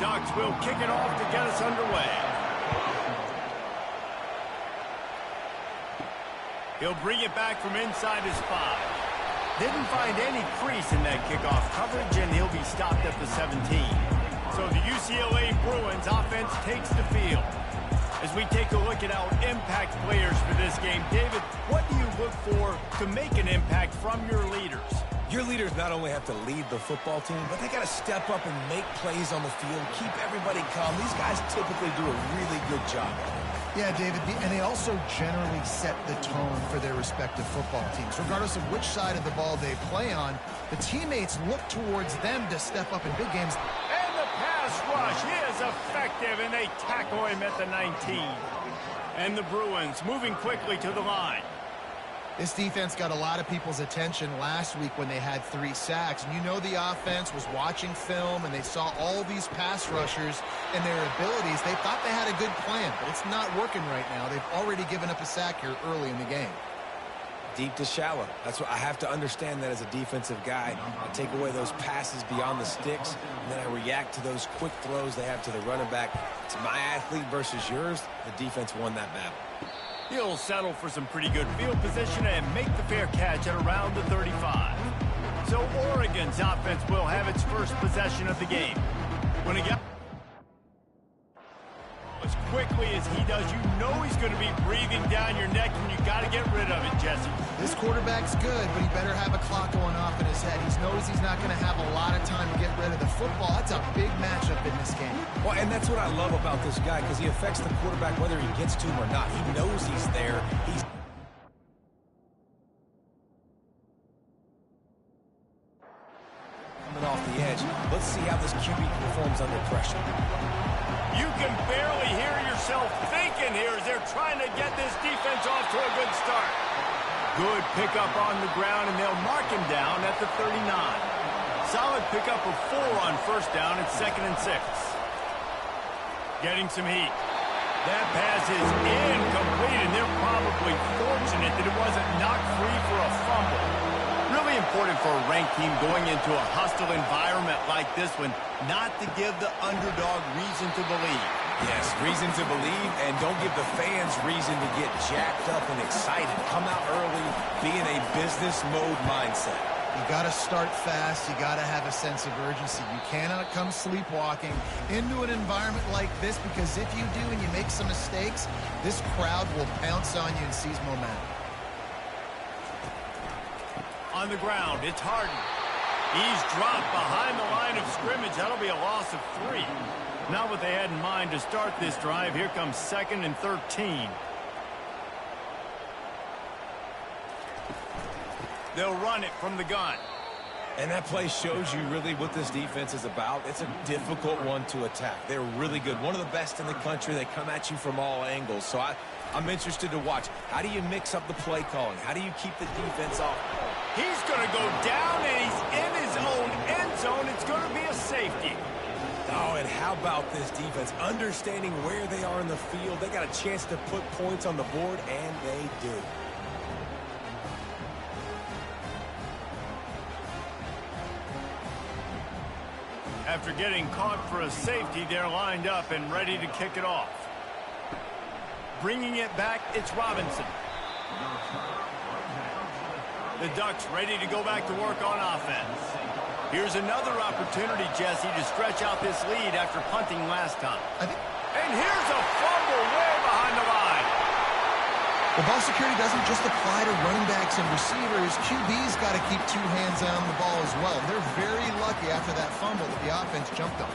Ducks will kick it off to get us underway. He'll bring it back from inside his 5. Didn't find any crease in that kickoff coverage, and he'll be stopped at the 17. So the UCLA Bruins offense takes the field. As we take a look at our impact players for this game, David, what do you look for to make an impact from your leaders? Your leaders not only have to lead the football team, but they got to step up and make plays on the field, keep everybody calm. These guys typically do a really good job. Yeah, David, and they also generally set the tone for their respective football teams. Regardless of which side of the ball they play on, the teammates look towards them to step up in big games. And the pass rush is effective, and they tackle him at the 19. And the Bruins moving quickly to the line. This defense got a lot of people's attention last week when they had 3 sacks. And you know the offense was watching film, and they saw all these pass rushers and their abilities. They thought they had a good plan, but it's not working right now. They've already given up a sack here early in the game. Deep to shallow. That's what I have to understand that as a defensive guy. I take away those passes beyond the sticks, and then I react to those quick throws they have to the running back. It's my athlete versus yours. The defense won that battle. He'll settle for some pretty good field position and make the fair catch at around the 35. So Oregon's offense will have its first possession of the game. When it gets as quickly as he does, you know he's going to be breathing down your neck, and you got to get rid of it, Jesse. This quarterback's good, but he better have a clock going off in his head. He knows he's not going to have a lot of time to get rid of the football. That's a big matchup in this game. Well, and that's what I love about this guy, because he affects the quarterback whether he gets to him or not. He knows he's there. He's coming off the edge. Let's see how this QB performs under pressure. You can barely hear yourself thinking here as they're trying to get this defense off to a good start. Good pickup on the ground, and they'll mark him down at the 39. Solid pickup of 4 on first down. It's 2nd and 6. Getting some heat. That pass is incomplete, and they're probably fortunate that it wasn't knocked free for a fumble. Really important for a ranked team going into a hostile environment like this one not to give the underdog reason to believe. Yes, reason to believe, and don't give the fans reason to get jacked up and excited. Come out early, be in a business mode mindset. You got to start fast. You got to have a sense of urgency. You cannot come sleepwalking into an environment like this, because if you do and you make some mistakes, this crowd will pounce on you and seize momentum. On the ground, it's Harden. He's dropped behind the line of scrimmage. That'll be a loss of 3. Not what they had in mind to start this drive. Here comes 2nd and 13. They'll run it from the gun. And that play shows you really what this defense is about. It's a difficult one to attack. They're really good. One of the best in the country. They come at you from all angles. So I'm interested to watch. How do you mix up the play calling? How do you keep the defense off? He's going to go down, and he's in his own end zone. It's going to be a safety. Oh, and how about this defense? Understanding where they are in the field. They got a chance to put points on the board, and they do. After getting caught for a safety, they're lined up and ready to kick it off. Bringing it back, it's Robinson. The Ducks ready to go back to work on offense. Here's another opportunity, Jesse, to stretch out this lead after punting last time. And here's a fumble way behind the line. The ball security doesn't just apply to running backs and receivers. QB's got to keep 2 hands on the ball as well. They're very lucky after that fumble that the offense jumped on.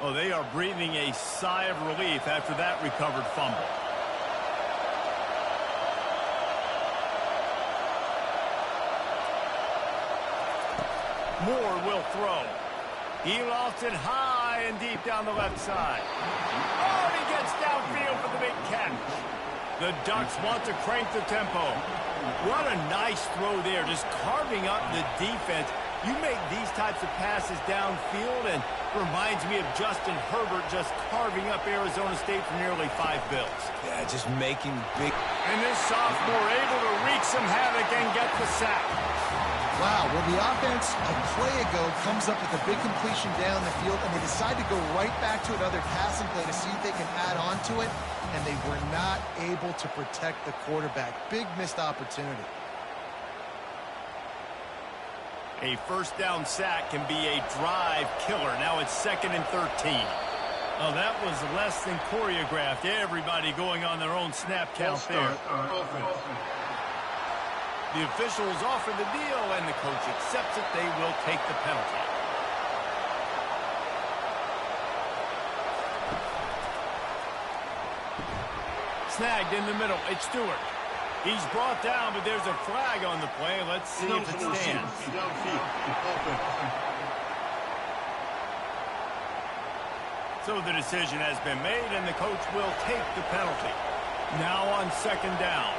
Oh, they are breathing a sigh of relief after that recovered fumble. Moore will throw. He lost it high and deep down the left side. Oh, and he gets downfield for the big catch. The Ducks want to crank the tempo. What a nice throw there, just carving up the defense. You make these types of passes downfield, and reminds me of Justin Herbert just carving up Arizona State for nearly 5 bills. Yeah, just making big... And this sophomore able to wreak some havoc and get the sack. Wow, well, the offense a play ago comes up with a big completion down the field, and they decide to go right back to another passing play to see if they can add on to it, and they were not able to protect the quarterback. Big missed opportunity. A first down sack can be a drive killer. Now it's 2nd and 13. Oh, that was less than choreographed. Everybody going on their own snap count there. The officials offer the deal, and the coach accepts it. They will take the penalty. Snagged in the middle. It's Stewart. He's brought down, but there's a flag on the play. Let's see if it stands. So the decision has been made, and the coach will take the penalty. Now on 2nd down.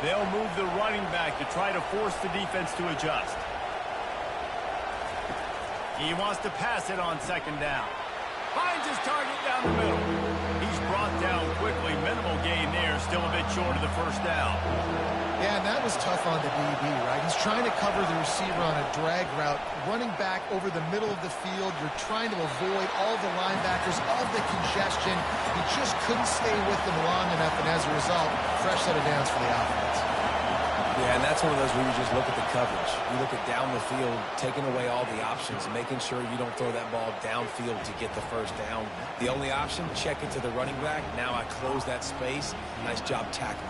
They'll move the running back to try to force the defense to adjust. He wants to pass it on 2nd down. Finds his target down the middle. He's brought down quickly. Minimal gain there. Still a bit short of the first down. Yeah, and that was tough on the DB, right? He's trying to cover the receiver on a drag route, running back over the middle of the field. You're trying to avoid all the linebackers, all the congestion. He just couldn't stay with them long enough, and as a result, fresh set of downs for the offense. Yeah, and that's one of those where you just look at the coverage. You look at down the field, taking away all the options, making sure you don't throw that ball downfield to get the first down. The only option, check it to the running back. Now I close that space. Nice job tackling.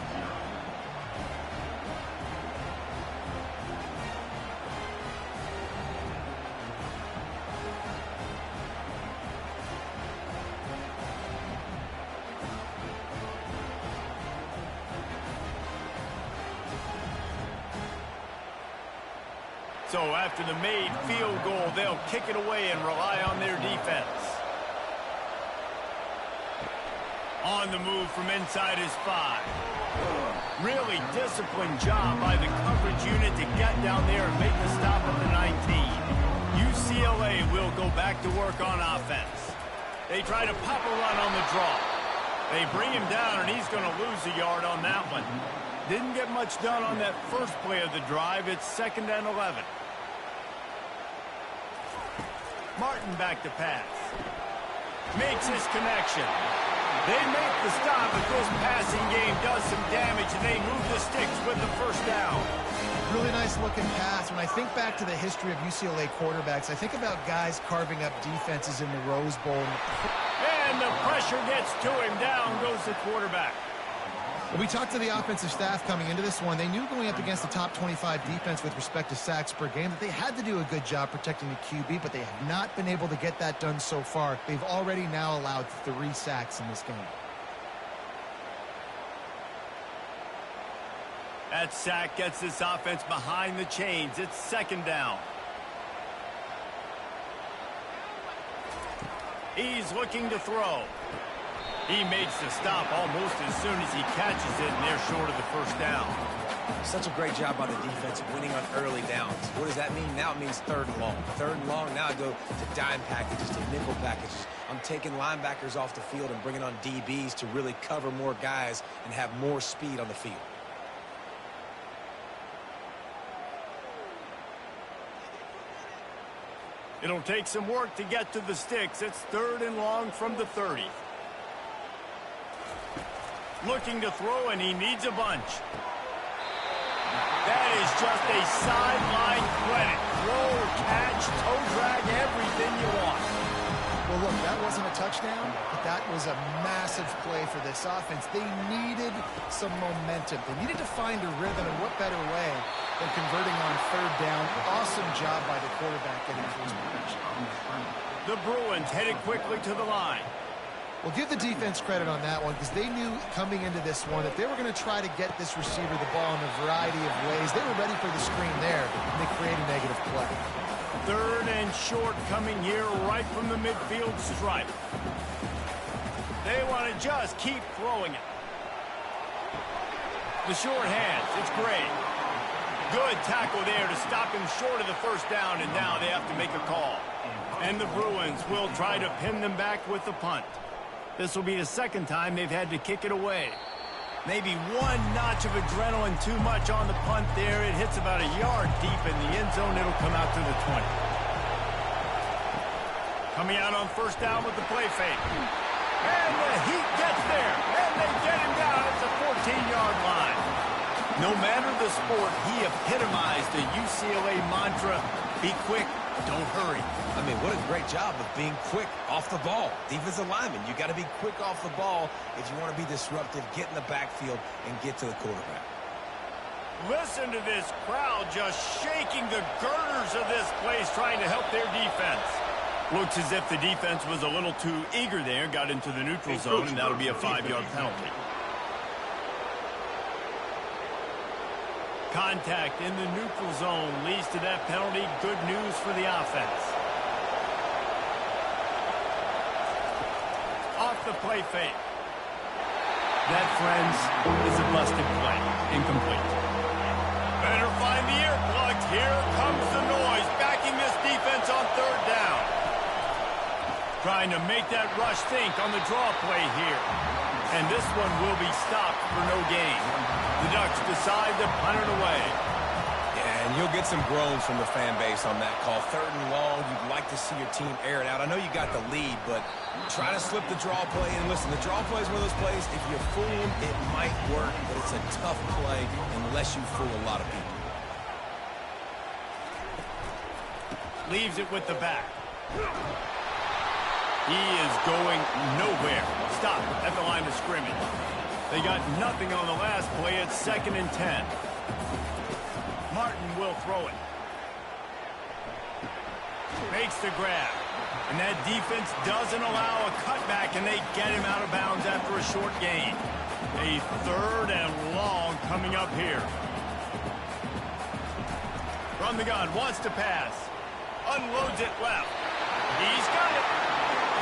So after the made field goal, they'll kick it away and rely on their defense. On the move from inside his 5. Really disciplined job by the coverage unit to get down there and make the stop at the 19. UCLA will go back to work on offense. They try to pop a run on the draw. They bring him down, and he's going to lose a yard on that one. Didn't get much done on that first play of the drive. It's 2nd and 11. Martin back to pass. Makes his connection. They make the stop, but this passing game does some damage, and they move the sticks with the first down. Really nice looking pass. When I think back to the history of UCLA quarterbacks, I think about guys carving up defenses in the Rose Bowl. And the pressure gets to him. Down goes the quarterback. We talked to the offensive staff coming into this one. They knew going up against the top 25 defense with respect to sacks per game that they had to do a good job protecting the QB, but they have not been able to get that done so far. They've already now allowed 3 sacks in this game. That sack gets this offense behind the chains. It's 2nd down. He's looking to throw. He makes the stop almost as soon as he catches it, and they're short of the first down. Such a great job by the defense winning on early downs. What does that mean? Now it means 3rd and long. 3rd and long, now I go to dime packages, to nickel packages. I'm taking linebackers off the field and bringing on DBs to really cover more guys and have more speed on the field. It'll take some work to get to the sticks. It's 3rd and long from the 30. Looking to throw, and he needs a bunch. That is just a sideline credit. Throw, catch, toe drag, everything you want. Well, look, that wasn't a touchdown, but that was a massive play for this offense. They needed some momentum. They needed to find a rhythm, and what better way than converting on 3rd down. Awesome job by the quarterback getting first protection. The Bruins headed quickly to the line. Well, give the defense credit on that one because they knew coming into this one that they were going to try to get this receiver the ball in a variety of ways. They were ready for the screen there, and they create a negative play. 3rd and short coming here right from the midfield stripe. They want to just keep throwing it. The short hands, it's Gray. Good tackle there to stop him short of the first down, and now they have to make a call. And the Bruins will try to pin them back with the punt. This will be the second time they've had to kick it away. Maybe one notch of adrenaline too much on the punt there. It hits about a yard deep in the end zone. It'll come out to the 20. Coming out on first down with the play fake. And the Heat gets there. And they get him down at the 14-yard line. No matter the sport, he epitomized the UCLA mantra, be quick, don't hurry. I mean, what a great job of being quick off the ball. Defensive lineman, you got to be quick off the ball if you want to be disruptive, get in the backfield, and get to the quarterback. Listen to this crowd just shaking the girders of this place, trying to help their defense. Looks as if the defense was a little too eager there, got into the neutral zone, and that'll be a 5-yard penalty. Contact in the neutral zone leads to that penalty. Good news for the offense. Off the play fake. That, friends, is a busted play. Incomplete. Better find the earplugs. Here comes the noise, backing this defense on third down. Trying to make that rush think on the draw play here. And this one will be stopped for no gain. The Ducks decide to punt it away. Yeah, and you'll get some groans from the fan base on that call. Third and long, you'd like to see your team air it out. I know you got the lead, but try to slip the draw play. And listen, the draw play is one of those plays, if you fool them, it might work, but it's a tough play unless you fool a lot of people. Leaves it with the back. He is going nowhere. Stop at the line of scrimmage. They got nothing on the last play. It's 2nd and 10. Martin will throw it. Makes the grab. And that defense doesn't allow a cutback, and they get him out of bounds after a short gain. A 3rd and long coming up here. From the gun, wants to pass. Unloads it left. He's got it.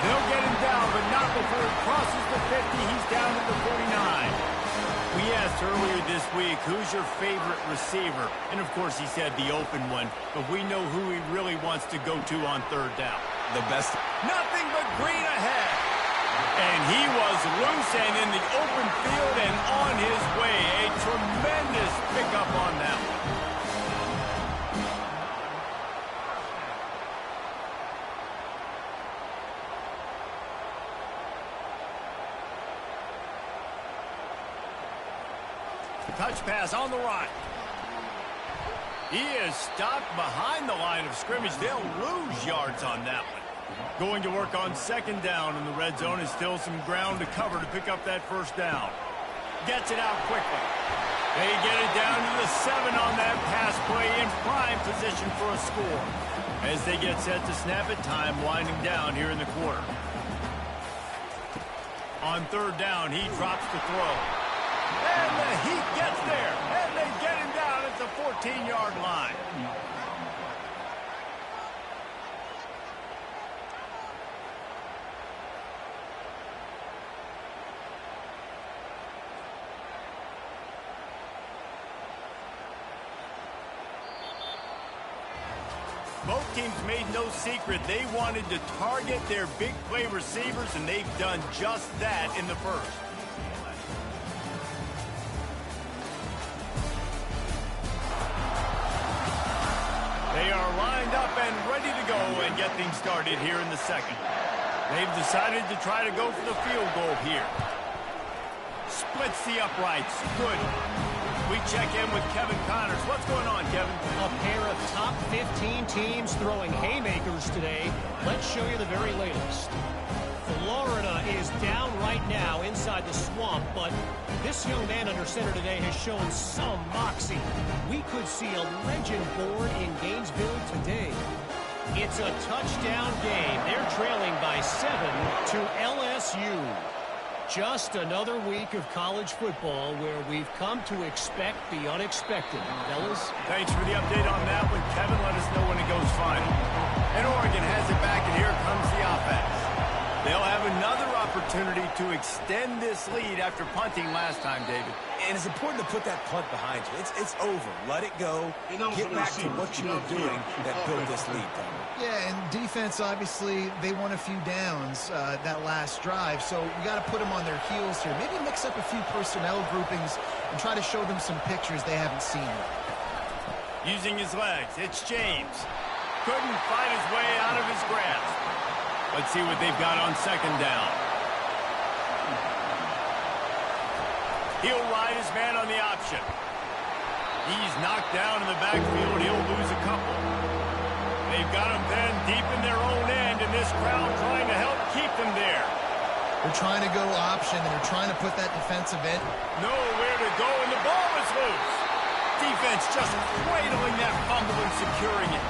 They'll get him down, but not before he crosses the 50. He's down at the 49. We asked earlier this week, who's your favorite receiver? And, of course, he said the open one. But we know who he really wants to go to on third down. The best. Nothing but green ahead. And he was loose and in the open field and on his way. A tremendous pickup on that one. Touch pass on the right. He is stopped behind the line of scrimmage. They'll lose yards on that one. Going to work on 2nd down in the red zone. Is still some ground to cover to pick up that 1st down. Gets it out quickly. They get it down to the 7 on that pass play, in prime position for a score. As they get set to snap it, time winding down here in the quarter. On 3rd down, he drops the throw. And the Heat gets there, and they get him down at the 14-yard line. Both teams made no secret they wanted to target their big play receivers, and they've done just that in the first. They are lined up and ready to go and get things started here in the second. They've decided to try to go for the field goal here. Splits the uprights. Good. We check in with Kevin Connors. What's going on, Kevin? A pair of top 15 teams throwing haymakers today. Let's show you the very latest. Florida is down right now inside the swamp, but this young man under center today has shown some moxie. We could see a legend born in Gainesville today. It's a touchdown game. They're trailing by 7 to LSU. Just another week of college football where we've come to expect the unexpected. Fellas? Thanks for the update on that one, Kevin. Let us know when it goes final. And Oregon has it back, and here comes the offense. They'll have another opportunity to extend this lead after punting last time, David. And it's important to put that punt behind you. It's over. Let it go. Get back to what you were doing that built this lead, Tom. Yeah, and defense, obviously, they won a few downs that last drive, so you got to put them on their heels here. Maybe mix up a few personnel groupings and try to show them some pictures they haven't seen yet. Using his legs, it's James. Couldn't find his way out of his grasp. Let's see what they've got on second down. He'll ride his man on the option. He's knocked down in the backfield. He'll lose a couple. They've got him then deep in their own end, and this crowd trying to help keep them there. They're trying to go option, and they're trying to put that defensive end. Nowhere to go, and the ball is loose. Defense just cradling that fumble and securing it.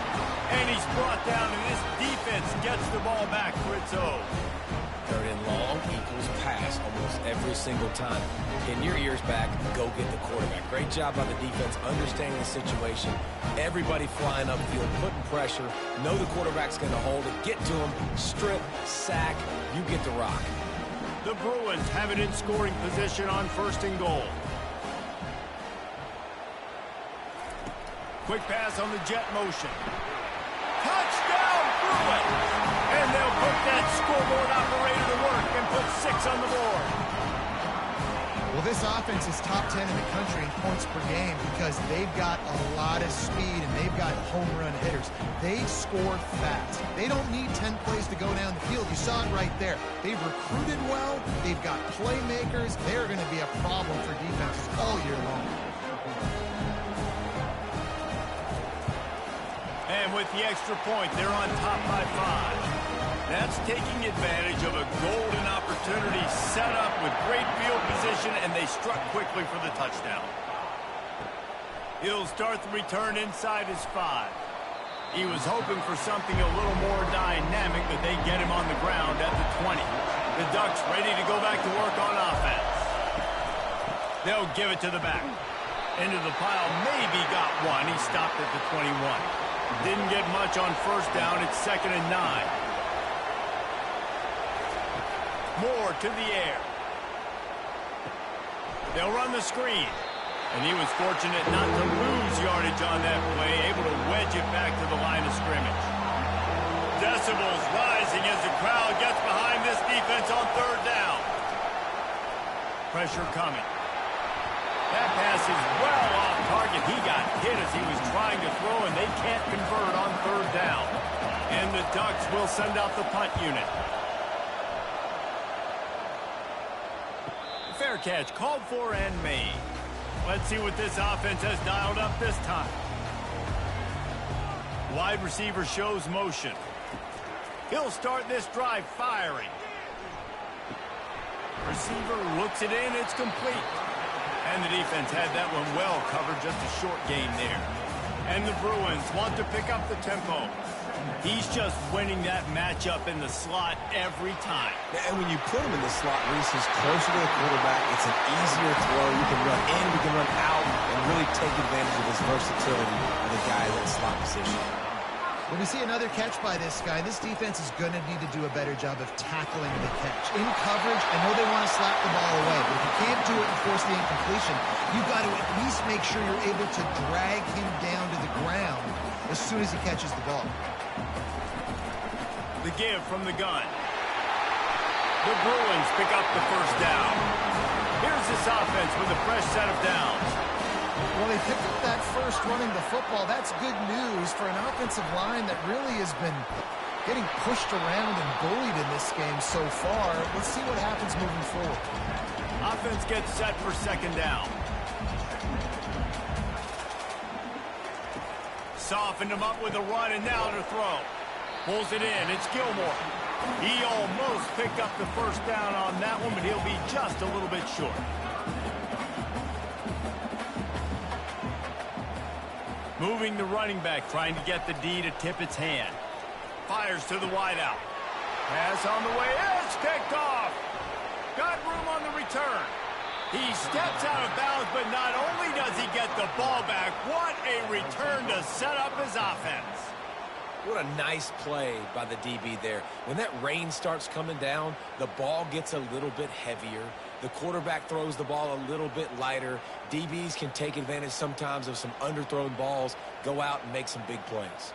And he's brought down, and this defense gets the ball back for its own. Third and long equals pass almost every single time. Pin your ears back, go get the quarterback. Great job by the defense, understanding the situation. Everybody flying upfield, putting pressure. Know the quarterback's going to hold it. Get to him, strip, sack. You get the rock. The Bruins have it in scoring position on first and goal. Quick pass on the jet motion. Touchdown, Bruins! And they'll put that scoreboard operator to work and put 6 on the board. Well, this offense is top 10 in the country in points per game because they've got a lot of speed and they've got home run hitters. They score fast. They don't need 10 plays to go down the field. You saw it right there. They've recruited well. They've got playmakers. They're going to be a problem for defenses all year long. And with the extra point, they're on top by 5. That's taking advantage of a golden opportunity set up with great field position, and they struck quickly for the touchdown. He'll start the return inside his 5. He was hoping for something a little more dynamic, but they get him on the ground at the 20. The Ducks ready to go back to work on offense. They'll give it to the back. Into the pile, maybe got one. He stopped at the 21. Didn't get much on first down. It's 2nd and 9. Moore to the air. They'll run the screen. And he was fortunate not to lose yardage on that play, able to wedge it back to the line of scrimmage. Decibels rising as the crowd gets behind this defense on third down. Pressure coming. That pass is well off target. He got hit as he was trying to throw, and they can't convert on third down. And the Ducks will send out the punt unit. Fair catch called for and made. Let's see what this offense has dialed up this time. Wide receiver shows motion. He'll start this drive firing. Receiver looks it in. It's complete. And the defense had that one well covered, just a short gain there. And the Bruins want to pick up the tempo. He's just winning that matchup in the slot every time. And when you put him in the slot, Reese is closer to the quarterback. It's an easier throw. You can run in, you can run out, and really take advantage of his versatility of the guy in that slot position. When we see another catch by this guy, this defense is going to need to do a better job of tackling the catch. In coverage, I know they want to slap the ball away, but if you can't do it and force the incompletion, you've got to at least make sure you're able to drag him down to the ground as soon as he catches the ball. The give from the gun. The Bruins pick up the first down. Here's this offense with a fresh set of downs. Well, they picked up that first running the football. That's good news for an offensive line that really has been getting pushed around and bullied in this game so far. Let's see what happens moving forward. Offense gets set for second down. Softened him up with a run, and now to throw. Pulls it in. It's Gilmore. He almost picked up the first down on that one, but he'll be just a little bit short. Moving the running back, trying to get the D to tip its hand. Fires to the wideout. Pass on the way. It's picked off. Got room on the return. He steps out of bounds, but not only does he get the ball back, what a return to set up his offense. What a nice play by the DB there. When that rain starts coming down, the ball gets a little bit heavier. The quarterback throws the ball a little bit lighter. DBs can take advantage sometimes of some underthrown balls, go out and make some big plays.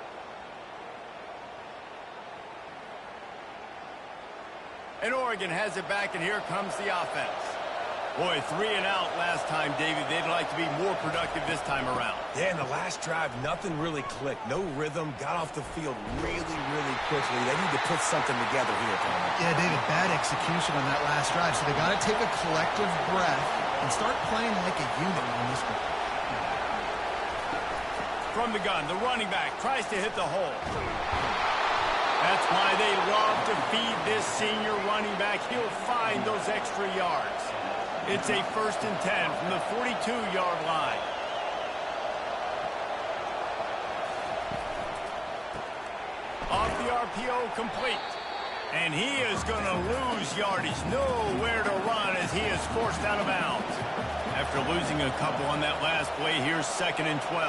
And Oregon has it back, and here comes the offense. Boy, 3 and out last time, David. They'd like to be more productive this time around. Yeah, in the last drive, nothing really clicked. No rhythm, got off the field really, really quickly. They need to put something together here, Palmer. Yeah, David, bad execution on that last drive. So they got to take a collective breath and start playing like a unit on this one. From the gun, the running back tries to hit the hole. That's why they love to feed this senior running back. He'll find those extra yards. It's a 1st and 10 from the 42-yard line. Off the RPO, complete. And he is going to lose yardage. Nowhere to run as he is forced out of bounds. After losing a couple on that last play, here's 2nd and 12.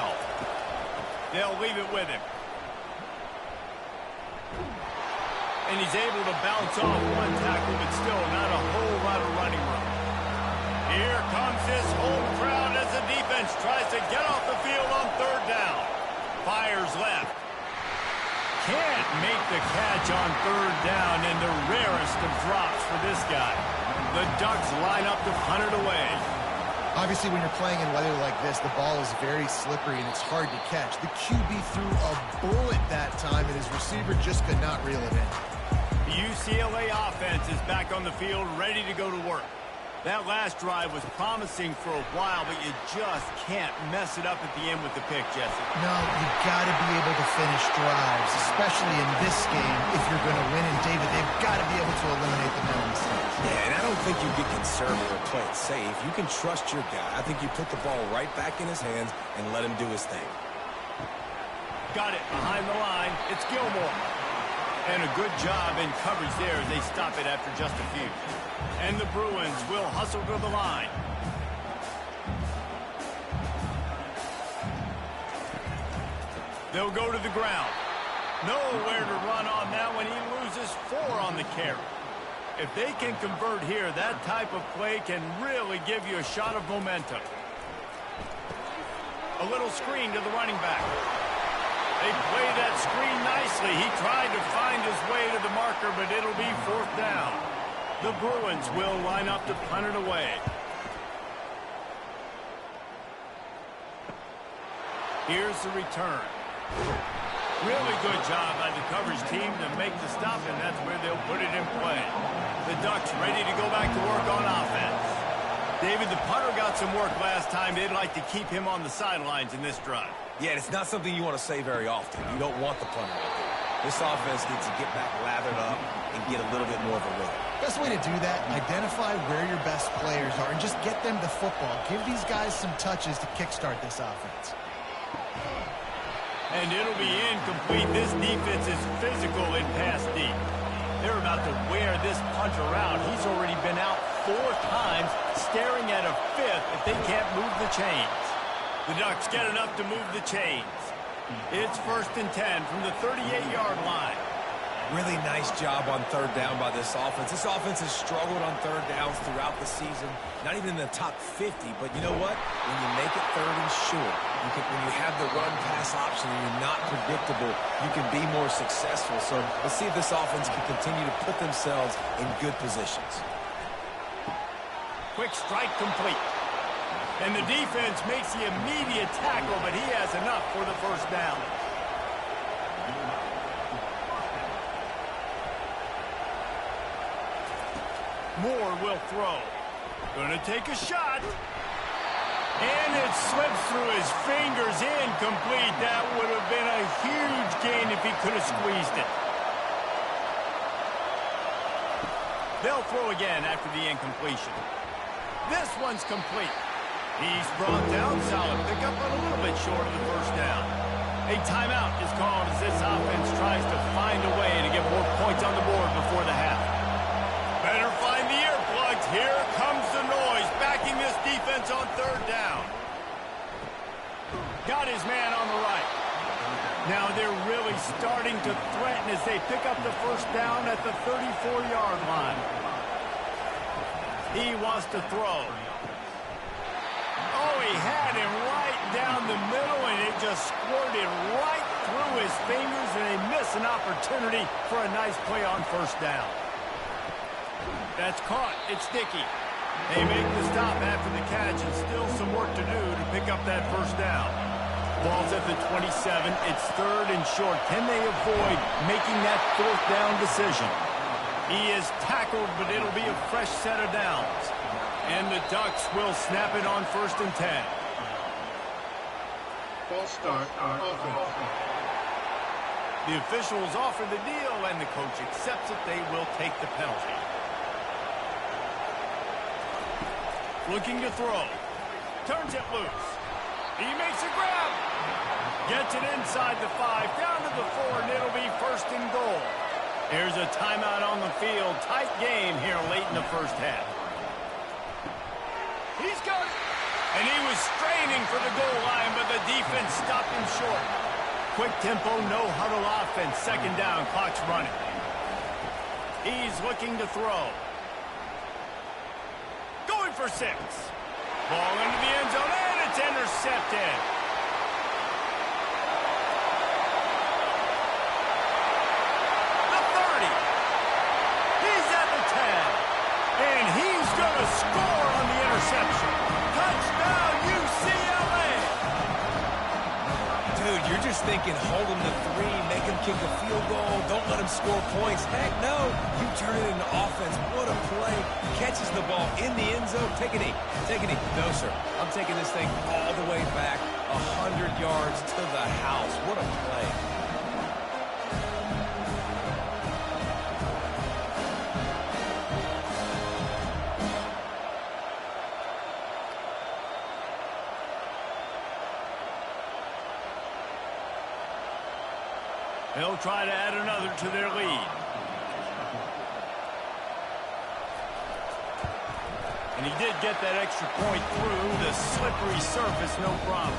They'll leave it with him. And he's able to bounce off one tackle, but still not a whole lot of running room. Here comes this home crowd as the defense tries to get off the field on 3rd down. Fires left. Can't make the catch on 3rd down, and the rarest of drops for this guy. The Ducks line up to punt it away. Obviously, when you're playing in weather like this, the ball is very slippery and it's hard to catch. The QB threw a bullet that time, and his receiver just could not reel it in. The UCLA offense is back on the field, ready to go to work. That last drive was promising for a while, but you just can't mess it up at the end with the pick, Jesse. No, you've got to be able to finish drives, especially in this game if you're going to win. And, David, they've got to be able to eliminate the mental mistakes. Yeah, and I don't think you get conservative or play it safe. You can trust your guy. I think you put the ball right back in his hands and let him do his thing. Got it behind the line. It's Gilmore. And a good job in coverage there as they stop it after just a few. And the Bruins will hustle to the line. They'll go to the ground. Nowhere to run on that one. He loses 4 on the carry. If they can convert here, that type of play can really give you a shot of momentum. A little screen to the running back. They played that screen nicely. He tried to find his way to the marker, but it'll be 4th down. The Bruins will line up to punt it away. Here's the return. Really good job by the coverage team to make the stop, and that's where they'll put it in play. The Ducks ready to go back to work on offense. David, the punter got some work last time. They'd like to keep him on the sidelines in this drive. Yeah, it's not something you want to say very often. You don't want the punter out there. This offense needs to get back lathered up and get a little bit more of a rhythm. Best way to do that, identify where your best players are and just get them the football. Give these guys some touches to kickstart this offense. And it'll be incomplete. This defense is physical in pass deep. They're about to wear this punter out. He's already been out 4 times, staring at a 5th if they can't move the chains. The Ducks get enough to move the chains. It's 1st and 10 from the 38-yard line. Really nice job on 3rd down by this offense. This offense has struggled on 3rd downs throughout the season. Not even in the top 50, but you know what? When you make it 3rd and short, when you have the run-pass option and you're not predictable, you can be more successful. So let's see if this offense can continue to put themselves in good positions. Quick strike complete. And the defense makes the immediate tackle, but he has enough for the 1st down. Moore will throw. Gonna take a shot. And it slips through his fingers, incomplete. That would have been a huge gain if he could have squeezed it. They'll throw again after the incompletion. This one's complete. He's brought down, solid pickup, but a little bit short of the 1st down. A timeout is called as this offense tries to find a way to get more points on the board before the half. Better find the earplugs. Here comes the noise, backing this defense on 3rd down. Got his man on the right. Now they're really starting to threaten as they pick up the first down at the 34-yard line. He wants to throw. Oh, he had him right down the middle, and it just squirted right through his fingers, and they miss an opportunity for a nice play on first down. That's caught. It's sticky. They make the stop after the catch, and still some work to do to pick up that first down. Ball's at the 27. It's 3rd and short. Can they avoid making that 4th down decision? He is tackled, but it'll be a fresh set of downs. And the Ducks will snap it on 1st and 10. False start on offense. The officials offer the deal, and the coach accepts it. They will take the penalty. Looking to throw. Turns it loose. He makes a grab. Gets it inside the 5, down to the 4, and it'll be 1st and goal. Here's a timeout on the field. Tight game here late in the first half. He's got it. And he was straining for the goal line, but the defense stopped him short. Quick tempo, no huddle offense. 2nd down, clock's running. He's looking to throw. Going for 6. Ball into the end zone, and it's intercepted. The 30. He's at the 10. And he's going to score on the interception. Touchdown, UCLA. Dude, you're just thinking, hold him to 3, make him kick a field goal, don't let him score points. Heck no, you turn it into offense. What a play. Catches the ball in the end zone. Take a knee. Take a knee. No, sir. I'm taking this thing all the way back 100 yards to the house. What a play. They'll try to add another to their lead. And he did get that extra point through the slippery surface, no problem.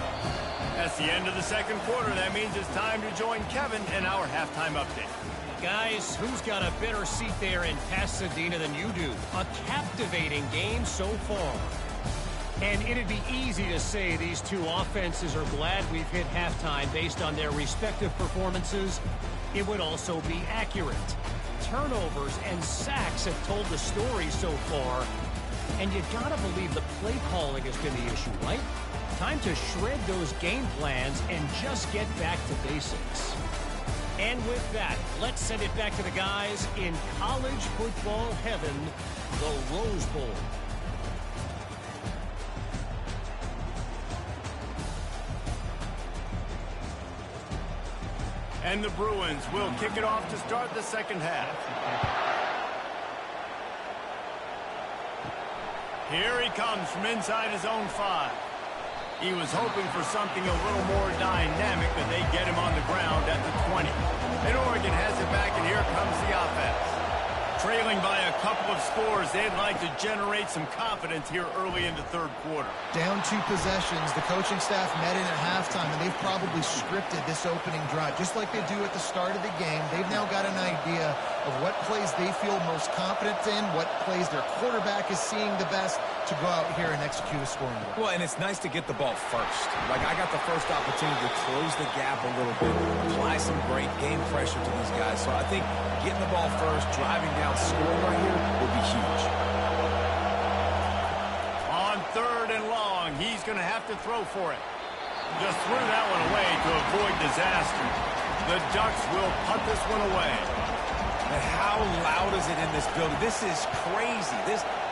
That's the end of the 2nd quarter. That means it's time to join Kevin in our halftime update. Guys, who's got a better seat there in Pasadena than you do? A captivating game so far. And it'd be easy to say these two offenses are glad we've hit halftime based on their respective performances. It would also be accurate. Turnovers and sacks have told the story so far. And you gotta believe the play calling has been the issue, right? Time to shred those game plans and just get back to basics. And with that, let's send it back to the guys in college football heaven, the Rose Bowl. And the Bruins will kick it off to start the 2nd half. Here he comes from inside his own 5. He was hoping for something a little more dynamic, but they get him on the ground at the 20. And Oregon has it back, and here comes the offense. Trailing by a couple of scores, they'd like to generate some confidence here early in the 3rd quarter. Down 2 possessions. The coaching staff met in at halftime, and they've probably scripted this opening drive, just like they do at the start of the game. They've now got an idea of what plays they feel most confident in, what plays their quarterback is seeing the best to go out here and execute a scoring drive. Well, and it's nice to get the ball first. Like, I got the first opportunity to close the gap a little bit, apply some great game pressure to these guys. So I think getting the ball first, driving down, scoring right here would be huge. On 3rd and long, he's going to have to throw for it. Just threw that one away to avoid disaster. The Ducks will punt this one away. And how loud is it in this building? This is crazy.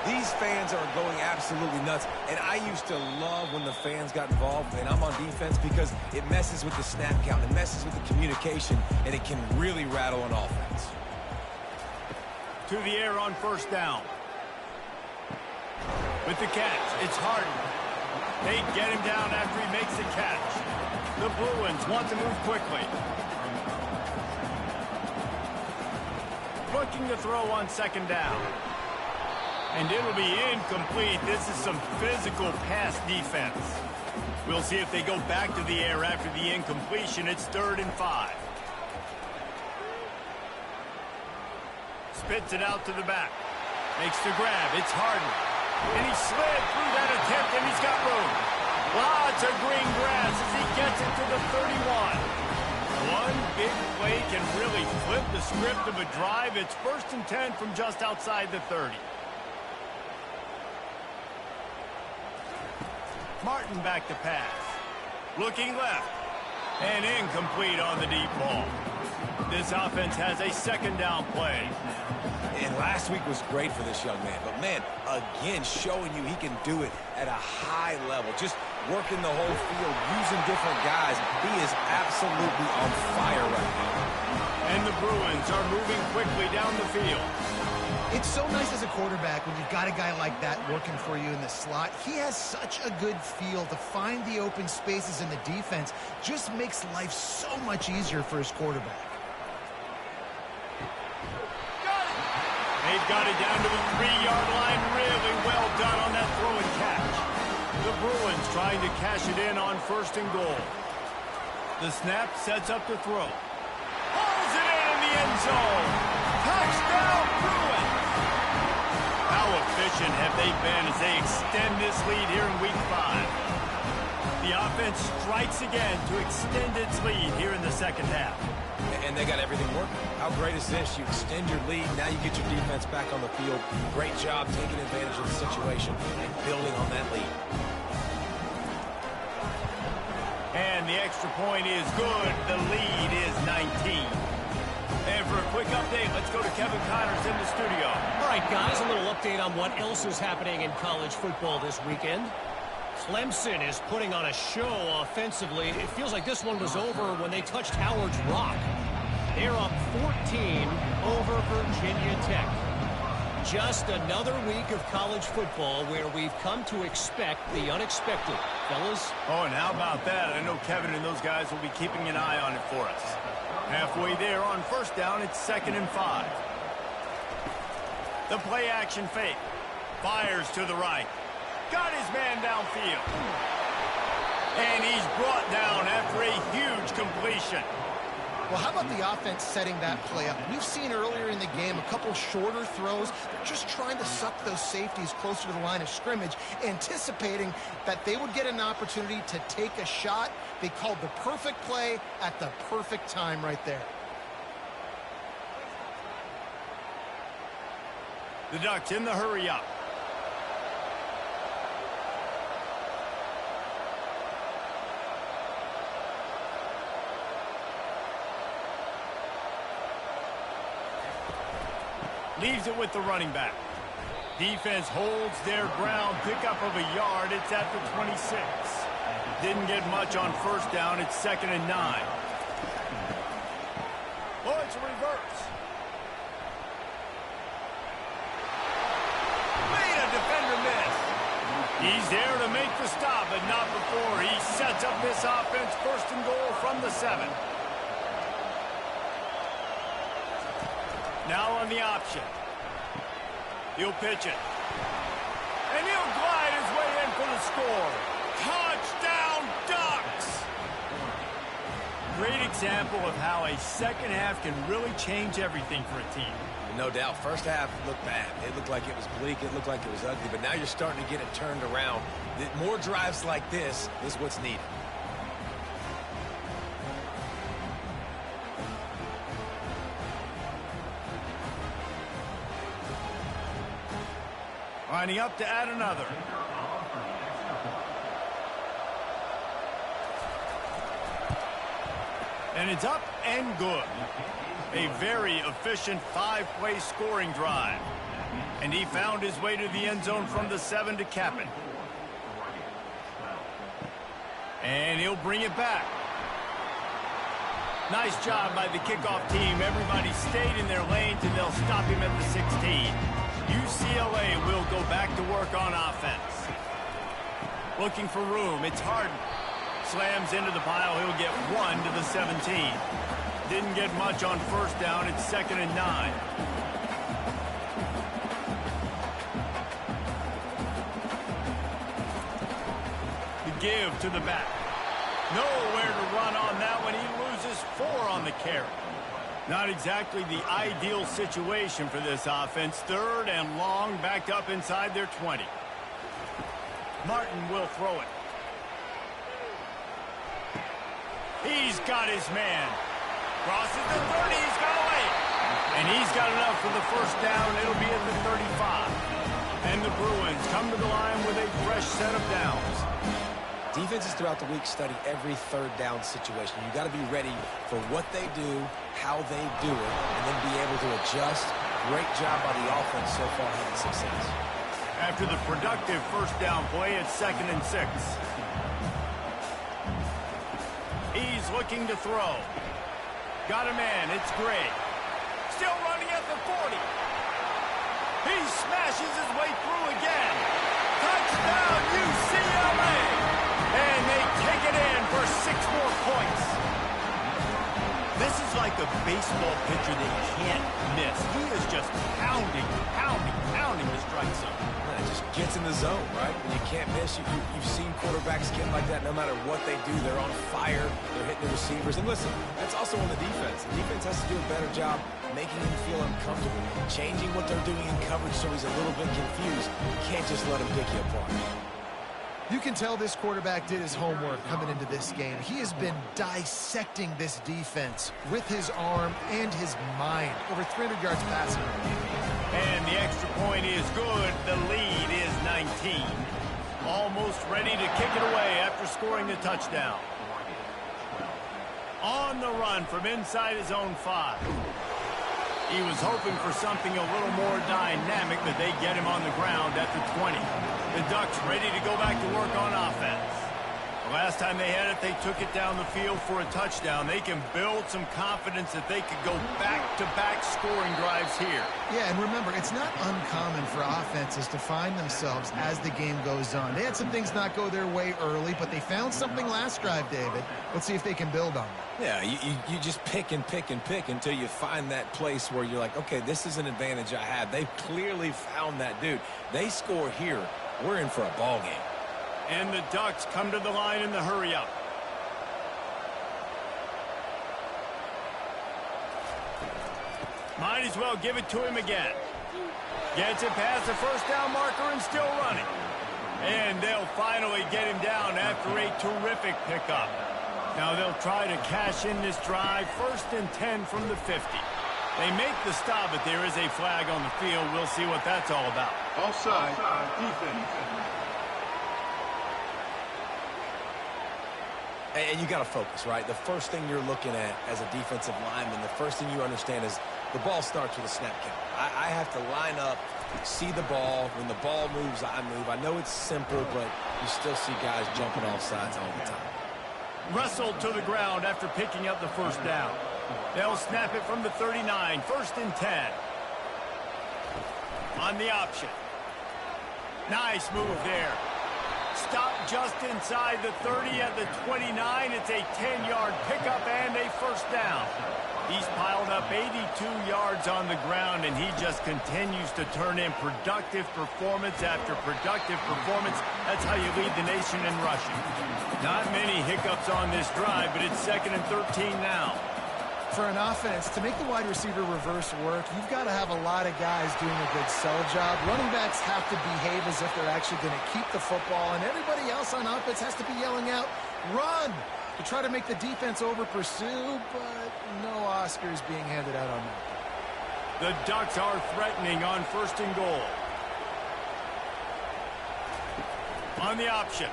These fans are going absolutely nuts. And I used to love when the fans got involved, and I'm on defense, because it messes with the snap count, it messes with the communication, and it can really rattle an offense. To the air on 1st down. With the catch, it's Harden. They get him down after he makes the catch. The Bruins want to move quickly. Looking to throw on 2nd down. And it'll be incomplete. This is some physical pass defense. We'll see if they go back to the air after the incompletion. It's 3rd and 5. Spits it out to the back. Makes the grab. It's Harden. And he slid through that attempt, and he's got room. Lots of green grass as he gets it to the 31. One big play can really flip the script of a drive. It's 1st and 10 from just outside the 30. Martin back to pass. Looking left. And incomplete on the deep ball. This offense has a 2nd down play. And last week was great for this young man. But, man, again, showing you he can do it at a high level. Just working the whole field, using different guys. He is absolutely on fire right now. And the Bruins are moving quickly down the field. It's so nice as a quarterback when you've got a guy like that working for you in the slot. He has such a good feel to find the open spaces in the defense. Just makes life so much easier for his quarterback. They've got it down to the 3-yard line. Really well done on that throw and catch. The Bruins trying to cash it in on 1st and goal. The snap sets up the throw. Hauls it in the end zone. Touchdown, Bruins! How efficient have they been as they extend this lead here in Week 5? The offense strikes again to extend its lead here in the 2nd half. And they got everything working. How great is this? You extend your lead. Now you get your defense back on the field. Great job taking advantage of the situation and building on that lead. And the extra point is good. The lead is 19. And for a quick update, let's go to Kevin Connors in the studio. All right, guys, a little update on what else is happening in college football this weekend. Clemson is putting on a show offensively. It feels like this one was over when they touched Howard's Rock. They're up 14 over Virginia Tech. Just another week of college football where we've come to expect the unexpected. Fellas? Oh, and how about that? I know Kevin and those guys will be keeping an eye on it for us. Halfway there on 1st down, it's 2nd and 5. The play action fake. Fires to the right. Got his man downfield. And he's brought down after a huge completion. Well, how about the offense setting that play up? We've seen earlier in the game a couple shorter throws. They're just trying to suck those safeties closer to the line of scrimmage, anticipating that they would get an opportunity to take a shot. They called the perfect play at the perfect time right there. The Ducks in the hurry up. Leaves it with the running back. Defense holds their ground. Pickup of a yard. It's at the 26. Didn't get much on 1st down. It's 2nd and 9. Oh, it's a reverse. Made a defender miss. He's there to make the stop, but not before he sets up this offense. 1st and goal from the 7. Now on the option. He'll pitch it. And he'll glide his way in for the score. Touchdown, Ducks! Great example of how a 2nd half can really change everything for a team. No doubt. 1st half looked bad. It looked like it was bleak. It looked like it was ugly. But now you're starting to get it turned around. More drives like this is what's needed. Lining up to add another. And it's up and good. A very efficient 5-play scoring drive. And he found his way to the end zone from the 7 to cap it. And he'll bring it back. Nice job by the kickoff team. Everybody stayed in their lanes, and they'll stop him at the 16. UCLA will go back to work on offense. Looking for room. It's Harden. Slams into the pile. He'll get 1 to the 17. Didn't get much on 1st down. It's 2nd and 9. The give to the back. Nowhere to run on that one. He loses 4 on the carry. Not exactly the ideal situation for this offense. 3rd and long, backed up inside their 20. Martin will throw it. He's got his man. Crosses the 30. He's got away. And he's got enough for the first down. It'll be at the 35. And the Bruins come to the line with a fresh set of downs. Defenses throughout the week study every 3rd down situation. You got to be ready for what they do, how they do it, and then be able to adjust. Great job by the offense so far having success. After the productive first down play, it's 2nd and 6. He's looking to throw. Got a man. It's Gray. Still running at the 40. He smashes his way through again. Touchdown, UCLA! And they take it in for 6 more points. This is like a baseball pitcher that can't miss. He is just pounding the strike zone. It just gets in the zone, right? When you can't miss, you've seen quarterbacks get like that no matter what they do. They're on fire. They're hitting the receivers. And listen, that's also on the defense. The defense has to do a better job making him feel uncomfortable, changing what they're doing in coverage so he's a little bit confused. You can't just let him pick you apart. You can tell this quarterback did his homework coming into this game. He has been dissecting this defense with his arm and his mind. Over 300 yards passing. And the extra point is good. The lead is 19. Almost ready to kick it away after scoring the touchdown. On the run from inside his own 5. He was hoping for something a little more dynamic, but they get him on the ground at the 20. The Ducks ready to go back to work on offense. The last time they had it, they took it down the field for a touchdown. They can build some confidence that they could go back-to-back scoring drives here. Yeah, and remember, it's not uncommon for offenses to find themselves as the game goes on. They had some things not go their way early, but they found something last drive, David. Let's see if they can build on it. Yeah, you just pick and pick and pick until you find that place where you're like, okay, this is an advantage I have. They've clearly found that dude. They score here, we're in for a ball game. And the Ducks come to the line in the hurry-up. Might as well give it to him again. Gets it past the first down marker and still running. And they'll finally get him down after a terrific pickup. Now they'll try to cash in this drive. 1st and 10 from the 50. They make the stop, but there is a flag on the field. We'll see what that's all about. Offside, defense. And you got to focus, right? The first thing you're looking at as a defensive lineman, the first thing you understand is the ball starts with a snap count. I have to line up, see the ball. When the ball moves, I move. I know it's simple, but you still see guys jumping off sides all the time. Wrestled to the ground after picking up the first down. They'll snap it from the 39. 1st and 10. On the option. Nice move there. Stop just inside the 30 at the 29. It's a 10-yard pickup and a first down. He's piled up 82 yards on the ground, and he just continues to turn in productive performance after productive performance. That's how you lead the nation in rushing. Not many hiccups on this drive, but it's 2nd and 13 now. For an offense, to make the wide receiver reverse work, you've got to have a lot of guys doing a good sell job. Running backs have to behave as if they're actually going to keep the football, and everybody else on offense has to be yelling out, run, to try to make the defense over-pursue, but no Oscars being handed out on that. The Ducks are threatening on 1st and goal. On the option.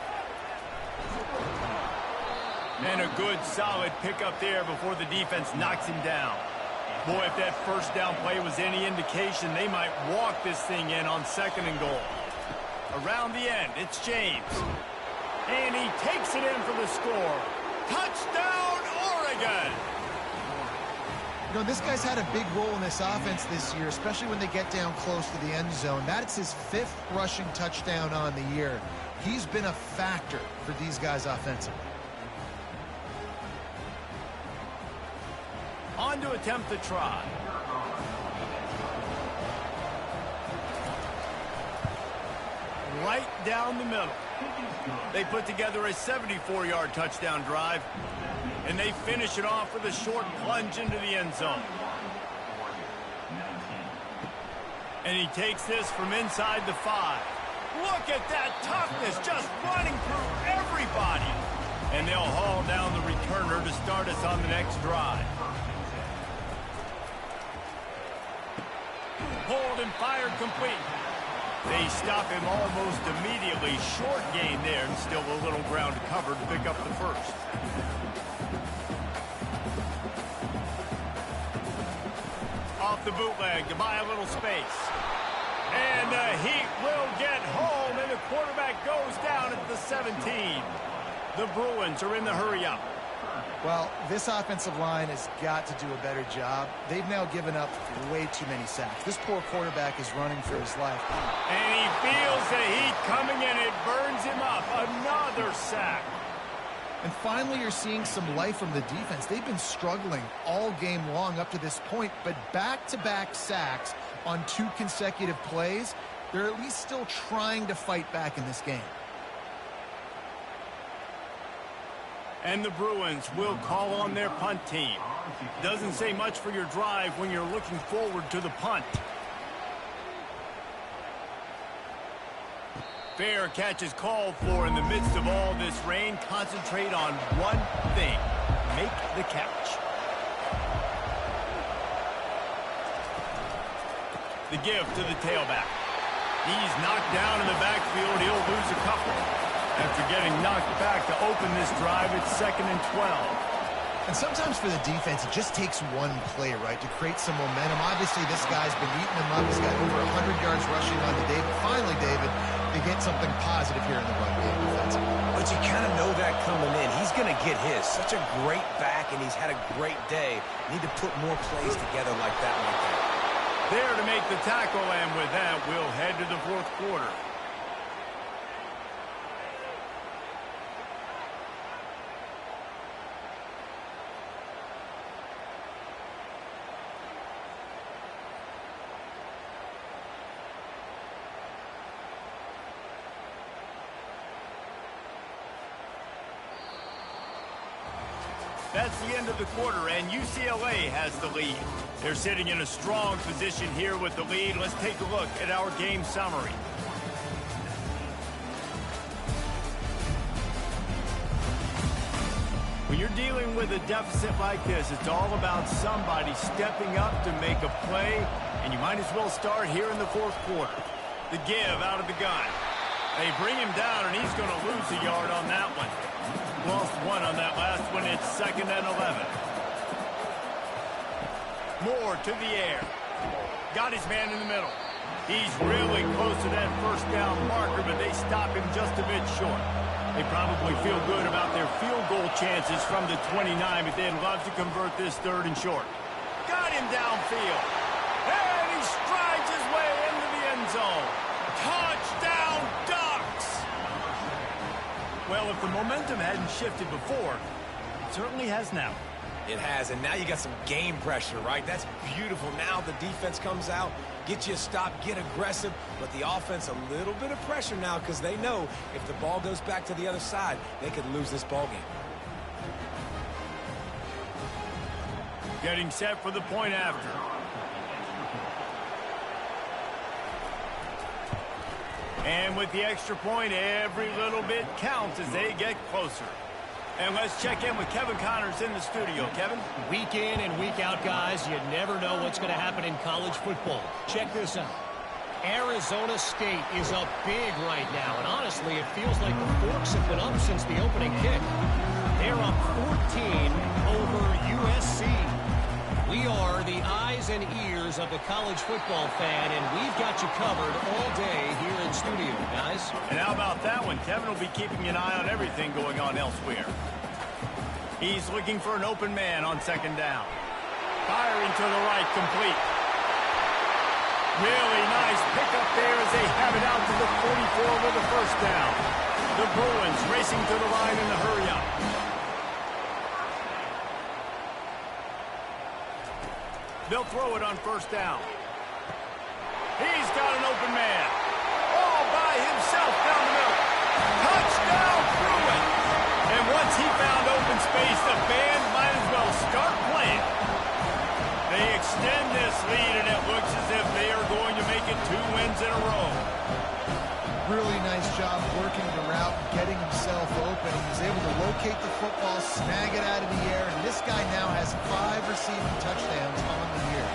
And a good, solid pickup there before the defense knocks him down. Boy, if that first down play was any indication, they might walk this thing in on 2nd and goal. Around the end, it's James. And he takes it in for the score. Touchdown, Oregon! You know, this guy's had a big role in this offense this year, especially when they get down close to the end zone. That's his 5th rushing touchdown on the year. He's been a factor for these guys offensively. On to attempt the try. Right down the middle. They put together a 74-yard touchdown drive, and they finish it off with a short plunge into the end zone. And he takes this from inside the 5. Look at that toughness, just running through everybody. And they'll haul down the returner to start us on the next drive. Pulled and fired complete. They stop him almost immediately. Short gain there, and still a little ground covered to pick up the first. Off the bootleg to buy a little space. And the Heat will get home, and the quarterback goes down at the 17. The Bruins are in the hurry-up. Well, this offensive line has got to do a better job. They've now given up way too many sacks. This poor quarterback is running for his life. And he feels the heat coming, and it burns him up. Another sack. And finally, you're seeing some life from the defense. They've been struggling all game long up to this point, but back-to-back sacks on 2 consecutive plays, they're at least still trying to fight back in this game. And the Bruins will call on their punt team. Doesn't say much for your drive when you're looking forward to the punt. Fair catch is called for in the midst of all this rain. Concentrate on one thing. Make the catch. The give to the tailback. He's knocked down in the backfield. He'll lose a couple. After getting knocked back to open this drive, it's 2nd and 12. And sometimes for the defense, it just takes one play, right, to create some momentum. Obviously, this guy's been eating them up. He's got over 100 yards rushing on the day. But finally, David, they get something positive here in the run game defensively. But you kind of know that coming in. He's going to get his. Such a great back, and he's had a great day. Need to put more plays together like that right there. There to make the tackle, and with that, we'll head to the 4th quarter. That's the end of the quarter, and UCLA has the lead. They're sitting in a strong position here with the lead. Let's take a look at our game summary. When you're dealing with a deficit like this, it's all about somebody stepping up to make a play, and you might as well start here in the 4th quarter. The give out of the gun. They bring him down, and he's going to lose a yard on that one. Lost 1 on that last one. It's 2nd and 11. Moore to the air. Got his man in the middle. He's really close to that first down marker, but they stop him just a bit short. They probably feel good about their field goal chances from the 29, but they'd love to convert this 3rd and short. Got him downfield. And he strides his way into the end zone. Touchdown, Ducks! Well, if the momentum hadn't shifted before, it certainly has now. It has, and now you got some game pressure, right? That's beautiful. Now the defense comes out, get you a stop, get aggressive, but the offense a little bit of pressure now because they know if the ball goes back to the other side, they could lose this ball game. Getting set for the point after. And with the extra point, every little bit counts as they get closer. And let's check in with Kevin Connors in the studio. Kevin? Week in and week out, guys, you never know what's going to happen in college football. Check this out. Arizona State is up big right now, and honestly, it feels like the Forks have been up since the opening kick. They're up 14 over USC. We are the eyes and ears of the college football fan, and we've got you covered all day here in studio, guys. And how about that one? Kevin will be keeping an eye on everything going on elsewhere. He's looking for an open man on 2nd down. Firing to the right, complete. Really nice pickup there as they have it out to the 44 with a 1st down. The Bruins racing to the line in the hurry-up. They'll throw it on 1st down. He's got an open man. All by himself down the middle. getting himself open. He was able to locate the football, snag it out of the air, and this guy now has 5 receiving touchdowns on the year.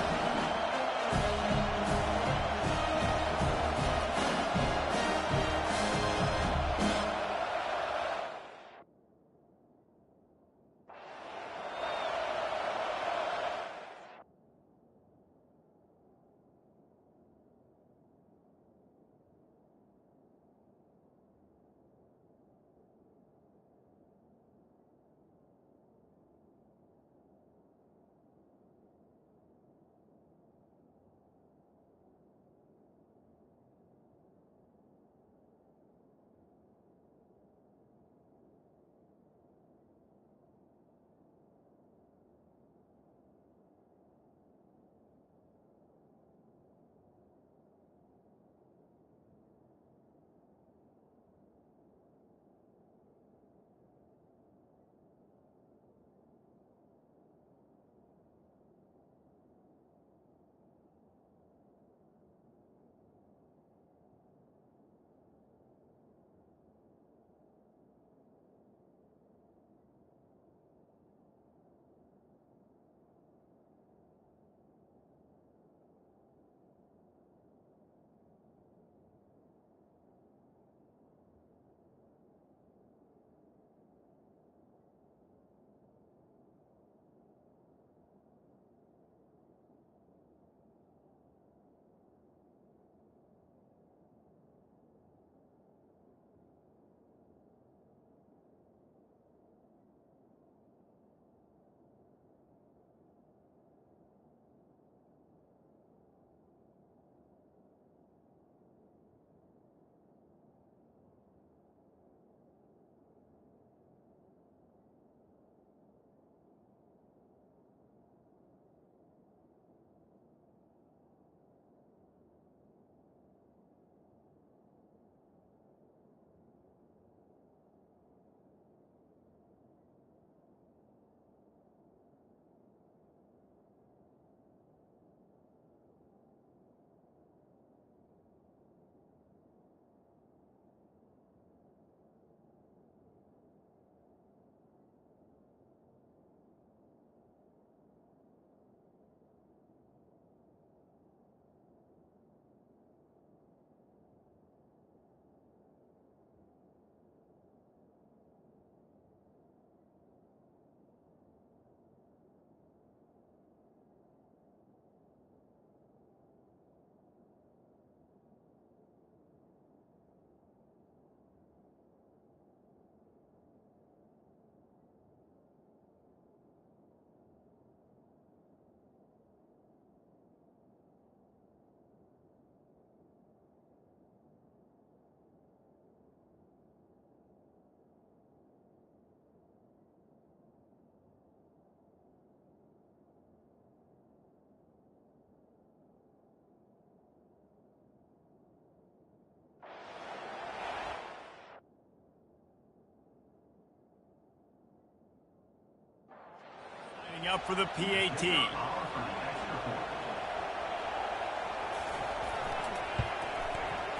Up for the PAT.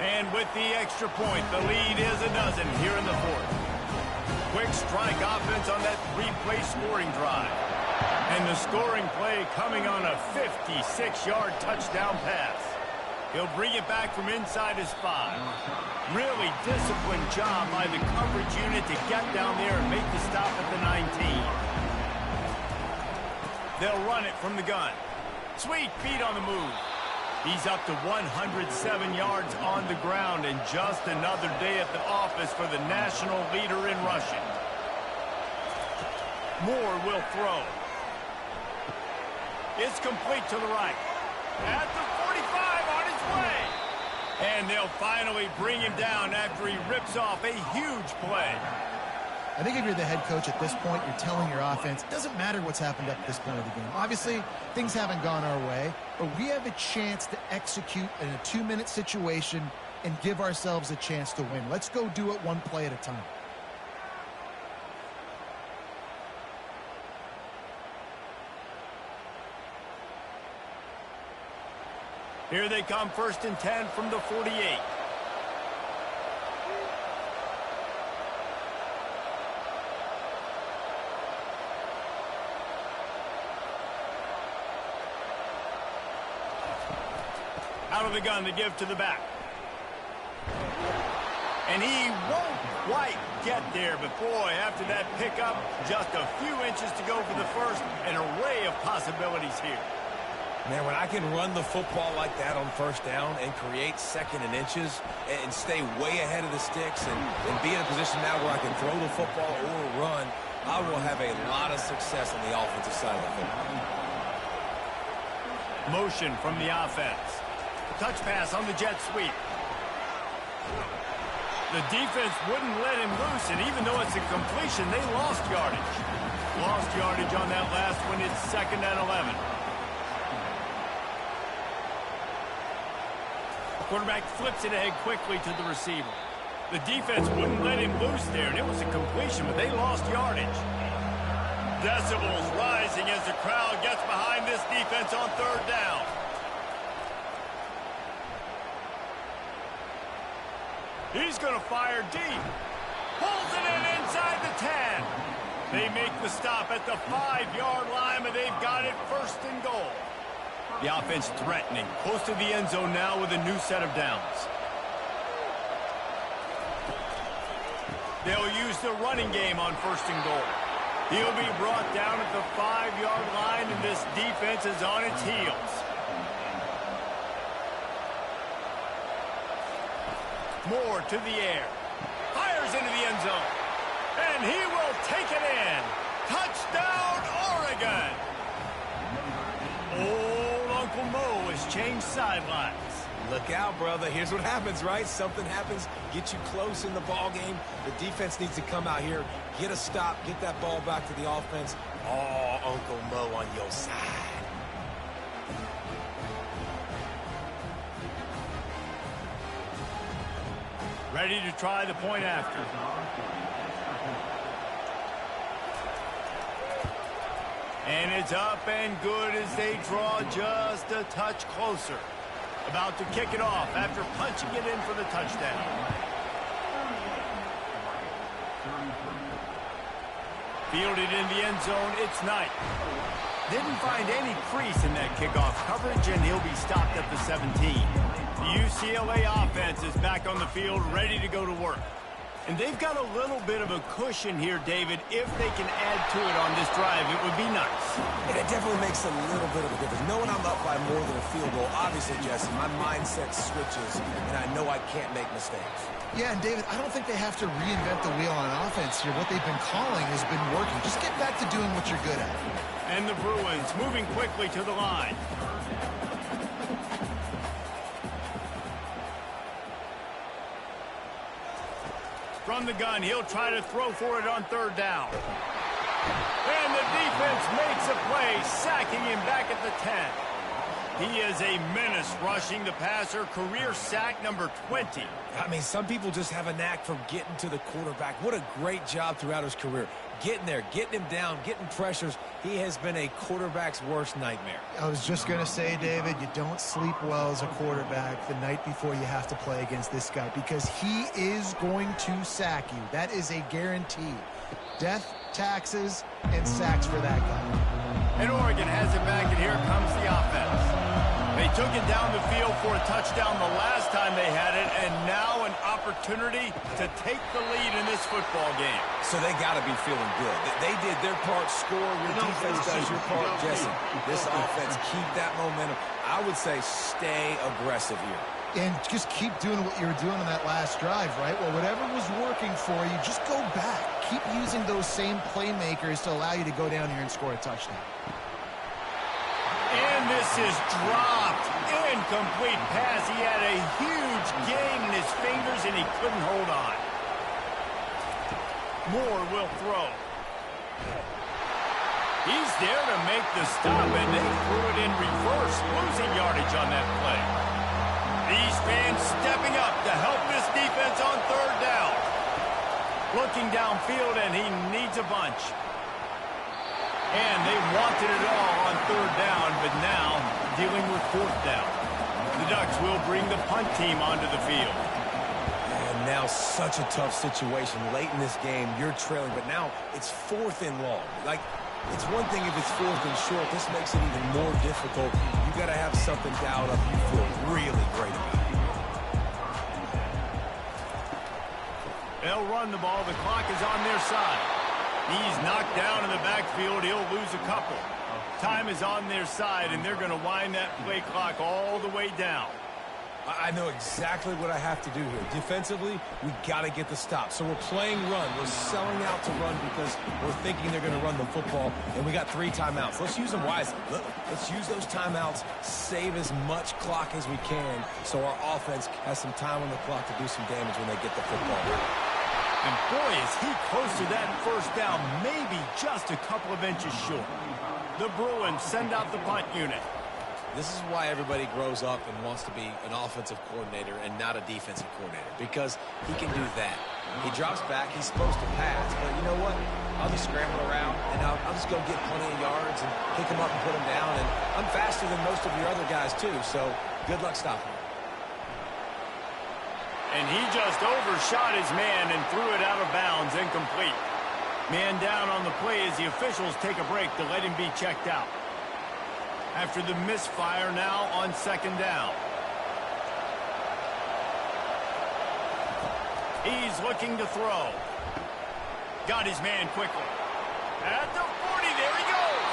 And with the extra point, the lead is a dozen here in the fourth. Quick strike offense on that 3-play scoring drive. And the scoring play coming on a 56-yard touchdown pass. He'll bring it back from inside his 5. Really disciplined job by the coverage unit to get down there and make the stop at the 19. They'll run it from the gun. Sweet feet on the move. He's up to 107 yards on the ground, and just another day at the office for the national leader in rushing. Moore will throw. It's complete to the right. At the 45 on his way. And they'll finally bring him down after he rips off a huge play. I think if you're the head coach at this point, you're telling your offense, it doesn't matter what's happened up to this point of the game. Obviously, things haven't gone our way, but we have a chance to execute in a 2-minute situation and give ourselves a chance to win. Let's go do it one play at a time. Here they come, 1st and 10 from the 48. Out of the gun to give to the back. And he won't quite get there, but boy, after that pickup, just a few inches to go for the first. An array of possibilities here. Man, when I can run the football like that on first down and create second and inches and stay way ahead of the sticks and be in a position now where I can throw the football or run, I will have a lot of success on the offensive side of the football. Motion from the offense. Touch pass on the jet sweep. The defense wouldn't let him loose, and even though it's a completion, they lost yardage. Lost yardage on that last one. It's 2nd and 11. Quarterback flips it ahead quickly to the receiver. The defense wouldn't let him loose there, and it was a completion, but they lost yardage. Decibels rising as the crowd gets behind this defense on 3rd down. He's going to fire deep. Pulls it in inside the 10. They make the stop at the 5-yard line, but they've got it 1st and goal. The offense threatening. Close to the end zone now with a new set of downs. They'll use the running game on 1st and goal. He'll be brought down at the 5-yard line, and this defense is on its heels. Moore to the air. Fires into the end zone. And he will take it in. Touchdown, Oregon. Old Uncle Mo has changed sidelines. Look out, brother. Here's what happens, right? Something happens, get you close in the ball game. The defense needs to come out here, get a stop, get that ball back to the offense. Oh, Uncle Mo on your side. Ready to try the point after. And it's up and good as they draw just a touch closer. About to kick it off after punching it in for the touchdown. Fielded in the end zone, it's Knight. Didn't find any crease in that kickoff coverage, and he'll be stopped at the 17. The UCLA offense is back on the field, ready to go to work. And they've got a little bit of a cushion here, David. If they can add to it on this drive, it would be nice. And it definitely makes a little bit of a difference. Knowing I'm up by more than a field goal, obviously, Jesse, my mindset switches, and I know I can't make mistakes. Yeah, and David, I don't think they have to reinvent the wheel on offense here. What they've been calling has been working. Just get back to doing what you're good at. And the Bruins moving quickly to the line. From the gun, he'll try to throw for it on 3rd down. And the defense makes a play, sacking him back at the 10. He is a menace rushing the passer, career sack number 20. I mean, some people just have a knack for getting to the quarterback. What a great job throughout his career. Getting there, getting him down, getting pressures. He has been a quarterback's worst nightmare. I was just going to say, David, you don't sleep well as a quarterback the night before you have to play against this guy because he is going to sack you. That is a guarantee. Death, taxes, and sacks for that guy. And Oregon has it back, and here comes the offense. They took it down the field for a touchdown the last time they had it, and now an opportunity to take the lead in this football game. So they got to be feeling good. They did their part, score. Your defense does your part, Jesse. This offense, keep that momentum. I would say stay aggressive here. And just keep doing what you were doing on that last drive, right? Well, whatever was working for you, just go back. Keep using those same playmakers to allow you to go down here and score a touchdown. And this is dropped. Incomplete pass. He had a huge gain in his fingers, and he couldn't hold on. Moore will throw. He's there to make the stop, and they threw it in reverse, losing yardage on that play. These fans stepping up to help this defense on 3rd down. Looking downfield, and he needs a bunch. And they wanted it all on 3rd down, but now dealing with 4th down. The Ducks will bring the punt team onto the field. And now such a tough situation. Late in this game, you're trailing, but now it's 4th and long. Like, It's one thing if it's 4th and short. This makes it even more difficult. You got to have something dialed up you feel really great about. They'll run the ball. The clock is on their side. He's knocked down in the backfield. He'll lose a couple. Time is on their side, and they're going to wind that play clock all the way down. I know exactly what I have to do here. Defensively, we got to get the stop. So we're playing run. We're selling out to run because we're thinking they're going to run the football, and we got 3 timeouts. Let's use them wisely. Let's use those timeouts, save as much clock as we can so our offense has some time on the clock to do some damage when they get the football. And boy, is he close to that first down, maybe just a couple of inches short. The Bruins send out the punt unit. This is why everybody grows up and wants to be an offensive coordinator and not a defensive coordinator, because he can do that. He drops back. He's supposed to pass, but you know what? I'll just scramble around, and I'll just go get plenty of yards and pick him up and put him down, and I'm faster than most of your other guys, too, so good luck stopping him. And he just overshot his man and threw it out of bounds, incomplete. Man down on the play as the officials take a break to let him be checked out. After the misfire, now on 2nd down. He's looking to throw. Got his man quickly. At the 40, there he goes.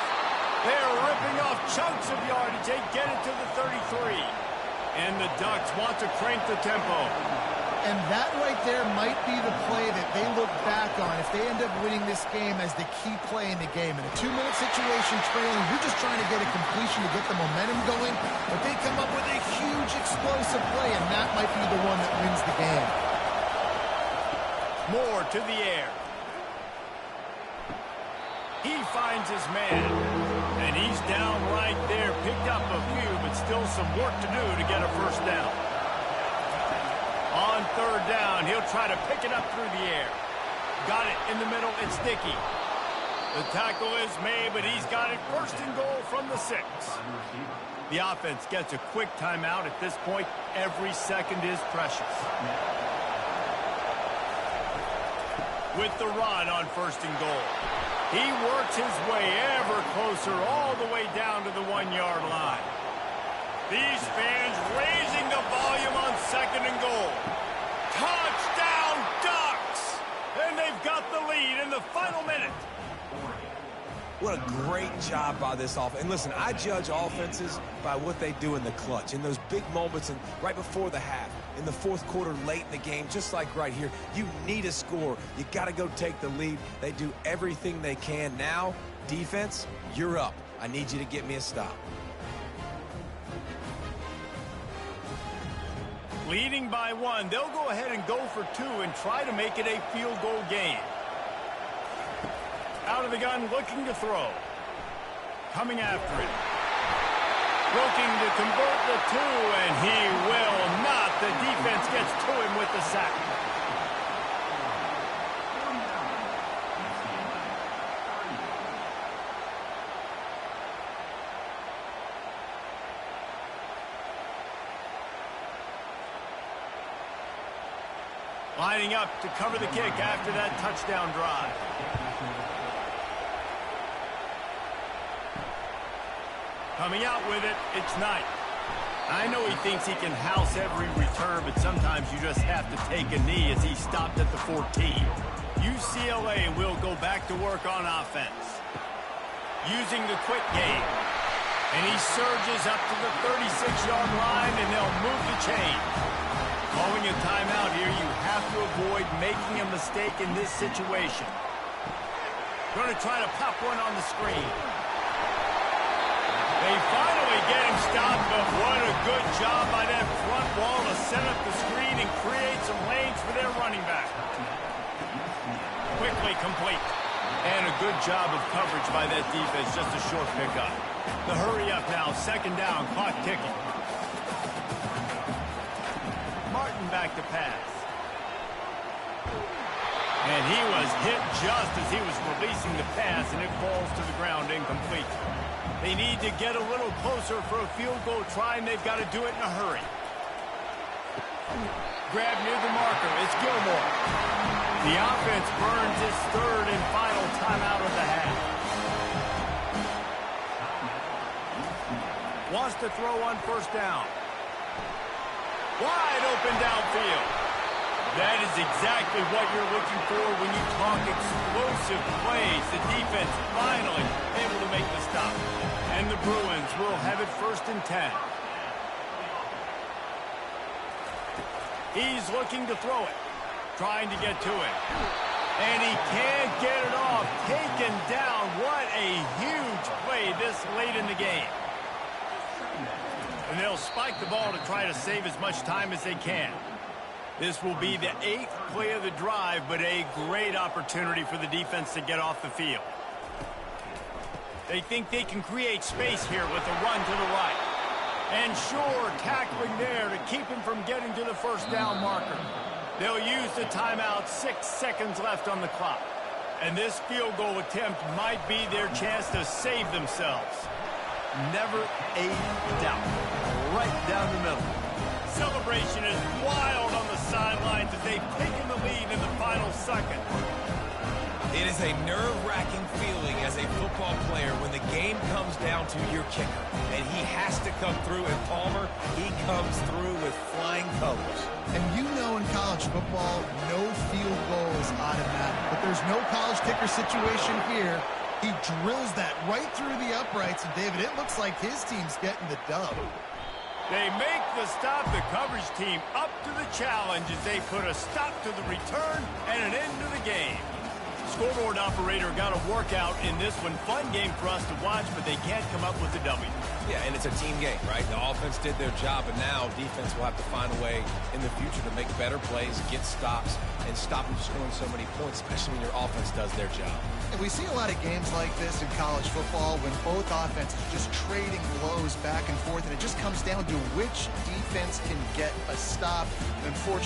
They're ripping off chunks of yardage. They get it to the 33. And the Ducks want to crank the tempo. And that right there might be the play that they look back on if they end up winning this game as the key play in the game. In a 2-minute situation trailing, you're just trying to get a completion to get the momentum going, but they come up with a huge explosive play, and that might be the one that wins the game. Moore to the air. He finds his man, and he's down right there. Picked up a few, but still some work to do to get a first down. On 3rd down, he'll try to pick it up through the air. Got it in the middle. It's Dickey. The tackle is made, but he's got it 1st and goal from the 6. The offense gets a quick timeout. At this point, every second is precious. With the run on 1st and goal. He works his way ever closer all the way down to the 1-yard line. These fans raising the volume on 2nd and goal. Touchdown, Ducks! And they've got the lead in the final minute. What a great job by this offense. And listen, I judge offenses by what they do in the clutch, in those big moments and right before the half, in the 4th quarter, late in the game, just like right here. You need a score. You got to go take the lead. They do everything they can. Now, defense, you're up. I need you to get me a stop. Leading by 1, they'll go ahead and go for 2 and try to make it a field goal game. Out of the gun, looking to throw. Coming after it. Looking to convert the 2, and he will not. The defense gets to him with the sack. Lining up to cover the kick after that touchdown drive. Coming out with it, it's Knight. I know he thinks he can house every return, but sometimes you just have to take a knee as he stopped at the 14. UCLA will go back to work on offense. Using the quick game. And he surges up to the 36-yard line, and they'll move the chain. Calling a timeout here, you have to avoid making a mistake in this situation. Going to try to pop one on the screen. They finally get him stopped, but what a good job by that front wall to set up the screen and create some lanes for their running back. Quickly complete. And a good job of coverage by that defense, just a short pickup. The hurry up now, 2nd down, clock ticking. Martin back to pass. And he was hit just as he was releasing the pass, and it falls to the ground incomplete. They need to get a little closer for a field goal try, and they've got to do it in a hurry. Grab near the marker. It's Gilmore. The offense burns its 3rd and final timeout of the half. wants to throw on first down. Wide open downfield. That is exactly what you're looking for when you talk explosive plays. The defense finally able to make the stop. And the Bruins will have it 1st and 10. He's looking to throw it. Trying to get to it. And he can't get it off. Taken down. What a huge play this late in the game. And they'll spike the ball to try to save as much time as they can. This will be the 8th play of the drive, but a great opportunity for the defense to get off the field. They think they can create space here with a run to the right. And sure, tackling there to keep him from getting to the first down marker. They'll use the timeout, 6 seconds left on the clock. And this field goal attempt might be their chance to save themselves. Never a doubt. Right down the middle. Celebration is wild on the sidelines as they've taken the lead in the final second. It is a nerve-wracking feeling as a football player when the game comes down to your kicker. And he has to come through. And Palmer, he comes through with flying colors. And you know in college football, no field goal is automatic. But there's no college kicker situation here. He drills that right through the uprights. And, David, it looks like his team's getting the dub. They make the stop. The coverage team up to the challenge as they put a stop to the return and an end to the game. Scoreboard operator got a workout in this one. Fun game for us to watch, but they can't come up with a W. Yeah, and it's a team game, right? The offense did their job, and now defense will have to find a way in the future to make better plays, get stops, and stop them scoring so many points, especially when your offense does their job. And we see a lot of games like this in college football when both offenses just trading blows back and forth, and it just comes down to which defense can get a stop. Unfortunately,